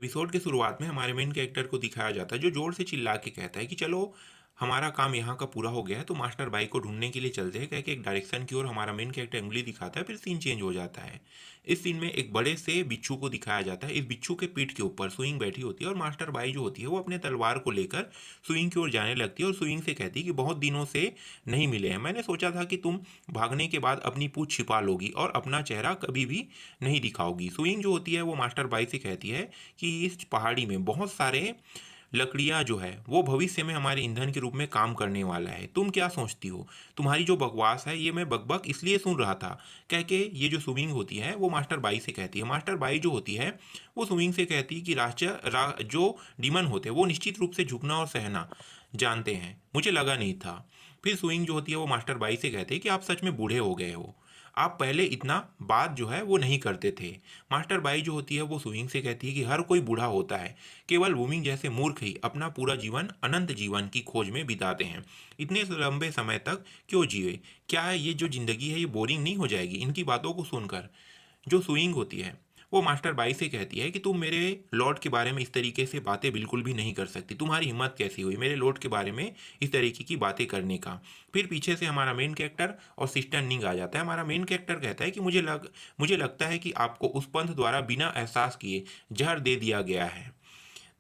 Episode की शुरुआत में हमारे मेन कैरेक्टर को दिखाया जाता है जो जोर से चिल्ला के कहता है कि चलो हमारा काम यहाँ का पूरा हो गया है, तो मास्टर बाई को ढूंढने के लिए चलते हैं। कह के एक डायरेक्शन की ओर हमारा मेन कैरेक्टर उंगली दिखाता है, फिर सीन चेंज हो जाता है। इस सीन में एक बड़े से बिच्छू को दिखाया जाता है। इस बिच्छू के पीठ के ऊपर सुइंग बैठी होती है और मास्टर बाई जो होती है वो अपने तलवार को लेकर सुइंग की ओर जाने लगती है और सुइंग से कहती है कि बहुत दिनों से नहीं मिले हैं, मैंने सोचा था कि तुम भागने के बाद अपनी पूंछ छिपा लोगी और अपना चेहरा कभी भी नहीं दिखाओगी। सुइंग जो होती है वो मास्टर बाई से कहती है कि इस पहाड़ी में बहुत सारे लकड़ियाँ जो है वो भविष्य में हमारे ईंधन के रूप में काम करने वाला है। तुम क्या सोचती हो? तुम्हारी जो बकवास है ये मैं बकबक इसलिए सुन रहा था। कह के ये जो स्विंग होती है वो मास्टर बाई से कहती है। मास्टर बाई जो होती है वो स्विंग से कहती है कि जो डीमन होते हैं वो निश्चित रूप से झुकना और सहना जानते हैं, मुझे लगा नहीं था। फिर स्विंग जो होती है वो मास्टर बाई से कहते हैं कि आप सच में बूढ़े हो गए हो, आप पहले इतना बात जो है वो नहीं करते थे। मास्टर बाई जो होती है वो स्विंग से कहती है कि हर कोई बूढ़ा होता है, केवल वूमिंग जैसे मूर्ख ही अपना पूरा जीवन अनंत जीवन की खोज में बिताते हैं। इतने लंबे समय तक क्यों जिए? क्या ये जो जिंदगी है ये बोरिंग नहीं हो जाएगी? इनकी बातों को सुनकर जो स्विंग होती है वो मास्टर बाई से कहती है कि तुम मेरे लॉर्ड के बारे में इस तरीके से बातें बिल्कुल भी नहीं कर सकती, तुम्हारी हिम्मत कैसी हुई मेरे लॉर्ड के बारे में इस तरीके की बातें करने का। फिर पीछे से हमारा मेन कैरेक्टर और सिस्टर निंग आ जाता है। हमारा मेन कैरेक्टर कहता है कि मुझे लगता है कि आपको उस पंथ द्वारा बिना एहसास किए जहर दे दिया गया है।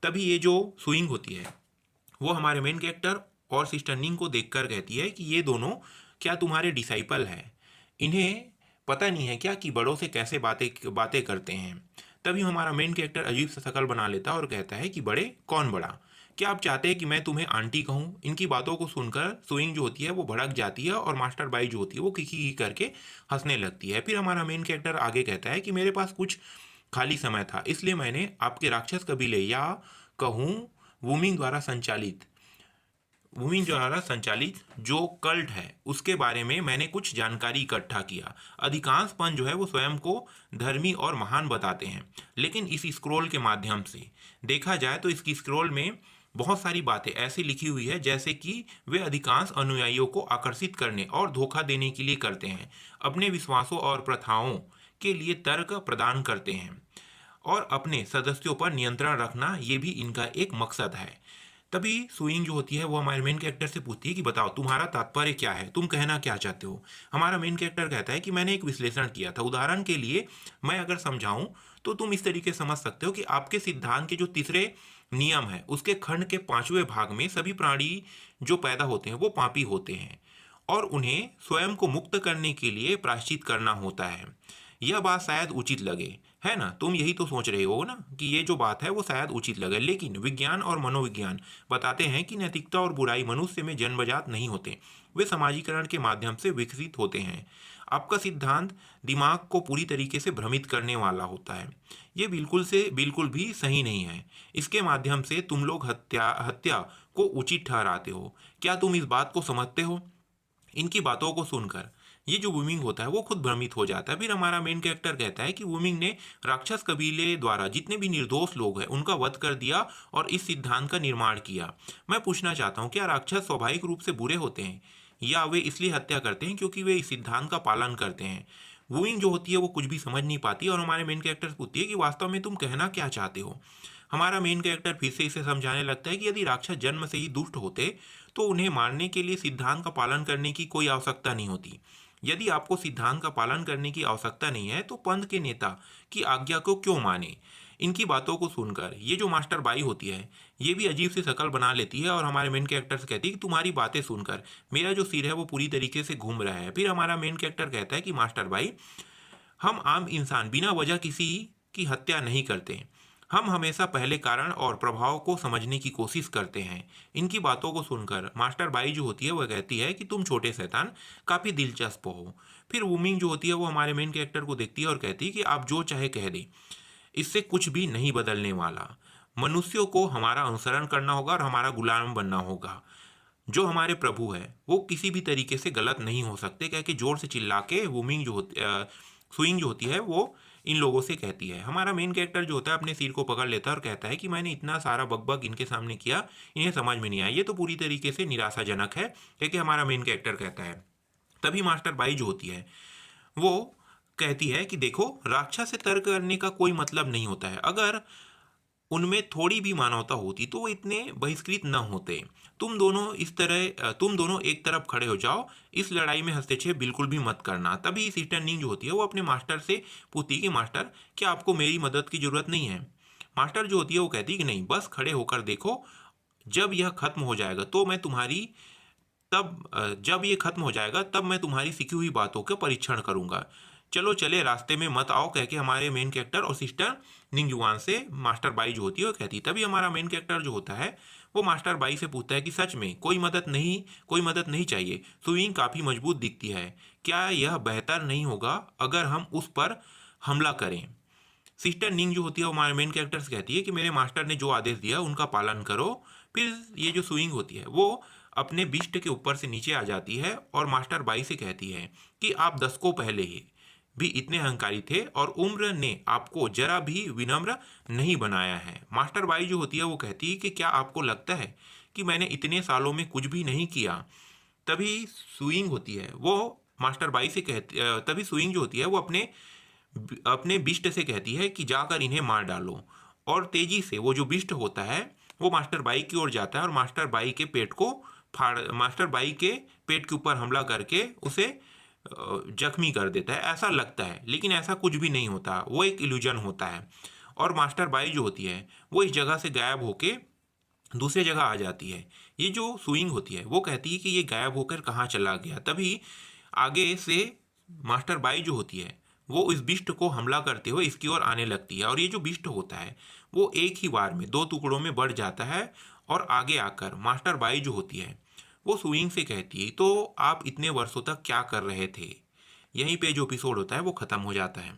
तभी ये जो स्विंग होती है वो हमारे मेन कैरेक्टर और सिस्टर निंग को देखकर कहती है कि ये दोनों क्या तुम्हारे डिसाइपल हैं? इन्हें पता नहीं है क्या कि बड़ों से कैसे बातें बातें करते हैं। तभी हमारा मेन कैरेक्टर अजीब सा शकल बना लेता है और कहता है कि बड़े कौन बड़ा? क्या आप चाहते हैं कि मैं तुम्हें आंटी कहूँ? इनकी बातों को सुनकर स्विंग जो होती है वो भड़क जाती है और मास्टर बाई जो होती है वो खिखी करके हंसने लगती है। फिर हमारा मेन कैरेक्टर आगे कहता है कि मेरे पास कुछ खाली समय था, इसलिए मैंने आपके राक्षस कबीले या कहूँ वूमिंग द्वारा संचालित जो कल्ट है उसके बारे में मैंने कुछ जानकारी इकट्ठा किया। अधिकांश पन जो है वो स्वयं को धर्मी और महान बताते हैं, लेकिन इस स्क्रोल के माध्यम से देखा जाए तो इसकी स्क्रोल में बहुत सारी बातें ऐसी लिखी हुई है जैसे कि वे अधिकांश अनुयायियों को आकर्षित करने और धोखा देने के लिए करते हैं, अपने विश्वासों और प्रथाओं के लिए तर्क प्रदान करते हैं और अपने सदस्यों पर नियंत्रण रखना ये भी इनका एक मकसद है। तभी सुइंग जो होती है वो हमारे मेन कैरेक्टर से पूछती है कि बताओ तुम्हारा तात्पर्य क्या है, तुम कहना क्या चाहते हो? हमारा मेन कैरेक्टर कहता है कि मैंने एक विश्लेषण किया था, उदाहरण के लिए मैं अगर समझाऊं तो तुम इस तरीके समझ सकते हो कि आपके सिद्धांत के जो तीसरे नियम है उसके खंड के 5वें भाग में सभी प्राणी जो पैदा होते हैं वो पापी होते हैं और उन्हें स्वयं को मुक्त करने के लिए प्रायश्चित करना होता है। यह बात शायद उचित लगे, है ना? तुम यही तो सोच रहे हो ना कि ये जो बात है वो शायद उचित लगे, लेकिन विज्ञान और मनोविज्ञान बताते हैं कि नैतिकता और बुराई मनुष्य में जन्मजात नहीं होते, वे समाजीकरण के माध्यम से विकसित होते हैं। आपका सिद्धांत दिमाग को पूरी तरीके से भ्रमित करने वाला होता है, ये बिल्कुल भी सही नहीं है। इसके माध्यम से तुम लोग हत्या हत्या को उचित ठहराते हो। क्या तुम इस बात को समझते हो? इनकी बातों को सुनकर ये जो वुमिंग होता है वो खुद भ्रमित हो जाता है। फिर हमारा मेन कैरेक्टर कहता है कि वुमिंग ने राक्षस कबीले द्वारा जितने भी निर्दोष लोग हैं उनका वध कर दिया और इस सिद्धांत का निर्माण किया। मैं पूछना चाहता हूँ क्या राक्षस स्वाभाविक रूप से बुरे होते हैं या वे इसलिए हत्या करते हैं क्योंकि वे इस सिद्धांत का पालन करते हैं? वुमिंग जो होती है वो कुछ भी समझ नहीं पाती और हमारे मेन कैरेक्टर पूछती है कि वास्तव में तुम कहना क्या चाहते हो? हमारा मेन कैरेक्टर फिर से इसे समझाने लगता है कि यदि राक्षस जन्म से ही दुष्ट होते तो उन्हें मारने के लिए सिद्धांत का पालन करने की कोई आवश्यकता नहीं होती। यदि आपको सिद्धांत का पालन करने की आवश्यकता नहीं है तो पंथ के नेता की आज्ञा को क्यों माने? इनकी बातों को सुनकर ये जो मास्टर बाई होती है ये भी अजीब सी शकल बना लेती है और हमारे मेन कैरेक्टर से कहती है कि तुम्हारी बातें सुनकर मेरा जो सिर है वो पूरी तरीके से घूम रहा है। फिर हमारा मेन कैरेक्टर कहता है कि मास्टर बाई, हम आम इंसान बिना वजह किसी की हत्या नहीं करते, हम हमेशा पहले कारण और प्रभाव को समझने की कोशिश करते हैं। इनकी बातों को सुनकर मास्टर बाई जो होती है वह कहती है कि तुम छोटे शैतान काफ़ी दिलचस्प हो। फिर वूमिंग जो होती है वो हमारे मेन कैरेक्टर को देखती है और कहती है कि आप जो चाहे कह दें, इससे कुछ भी नहीं बदलने वाला। मनुष्यों को हमारा अनुसरण करना होगा और हमारा गुलाम बनना होगा। जो हमारे प्रभु है वो किसी भी तरीके से गलत नहीं हो सकते, कह के जोर से चिल्ला के स्विंग जो होती है वो इन लोगों से कहती है। हमारा मेन कैरेक्टर जो होता है अपने सिर को पकड़ लेता है और कहता है कि मैंने इतना सारा बकबक इनके सामने किया, इन्हें समझ में नहीं आया, ये तो पूरी तरीके से निराशाजनक है, क्योंकि हमारा मेन कैरेक्टर कहता है। तभी मास्टर बाई जो होती है वो कहती है कि देखो, राक्षस से तर्क करने का कोई मतलब नहीं होता है। अगर उनमें थोड़ी भी मानवता होती तो वो इतने बहिष्कृत न होते। तुम दोनों एक तरफ खड़े हो जाओ, इस लड़ाई में हस्तक्षेप बिल्कुल भी मत करना। तभी सिस्टर निंग जो होती है वो अपने मास्टर से पूछती है कि मास्टर, क्या आपको मेरी मदद की जरूरत नहीं है? मास्टर जो होती है वो कहती है कि नहीं, बस खड़े होकर देखो, जब यह खत्म हो जाएगा तो मैं तुम्हारी जब ये खत्म हो जाएगा तब मैं तुम्हारी सीखी हुई बातों का परीक्षण करूंगा। चलो चले, रास्ते में मत आओ, कह के हमारे मेन कैरेक्टर और सिस्टर निंगयुआन से मास्टर बाई जो होती है वो कहती है। तभी हमारा मेन कैरेक्टर जो होता है वो मास्टर बाई से पूछता है कि सच में कोई मदद नहीं चाहिए, सुइंग काफ़ी मजबूत दिखती है, क्या यह बेहतर नहीं होगा अगर हम उस पर हमला करें? सिस्टर निंग जो होती है वो हमारे मेन कैरेक्टर से कहती है कि मेरे मास्टर ने जो आदेश दिया उनका पालन करो। फिर ये जो सुइंग होती है वो अपने बिस्ट के ऊपर से नीचे आ जाती है और मास्टर बाई से कहती है कि आप दशकों पहले ही भी इतने अहंकारी थे और उम्र ने आपको जरा भी विनम्र नहीं बनाया है। मास्टर बाई जो होती है वो कहती है कि क्या आपको लगता है कि मैंने इतने सालों में कुछ भी नहीं किया? तभी सुइंग होती है वो मास्टर बाई से कहती तभी सुइंग जो होती है वो अपने अपने बिस्ट से कहती है कि जाकर इन्हें मार डालो। और तेजी से वो जो बिस्ट होता है वो मास्टर बाई की ओर जाता है और मास्टर बाई के पेट के ऊपर हमला करके उसे जख्मी कर देता है, ऐसा लगता है। लेकिन ऐसा कुछ भी नहीं होता, वो एक इल्यूजन होता है। और मास्टर बाई जो होती है वो इस जगह से गायब होके दूसरी जगह आ जाती है। ये जो सुइंग होती है वो कहती है कि ये गायब होकर कहाँ चला गया। तभी आगे से मास्टर बाई जो होती है वो इस बिस्ट को हमला करते हुए इसकी ओर आने लगती है और ये जो बिस्ट होता है वो एक ही बार में दो टुकड़ों में बढ़ जाता है और आगे आकर मास्टर बाई जो होती है वो सुइंग से कहती है, तो आप इतने वर्षों तक क्या कर रहे थे? यहीं पे जो एपिसोड होता है वो ख़त्म हो जाता है।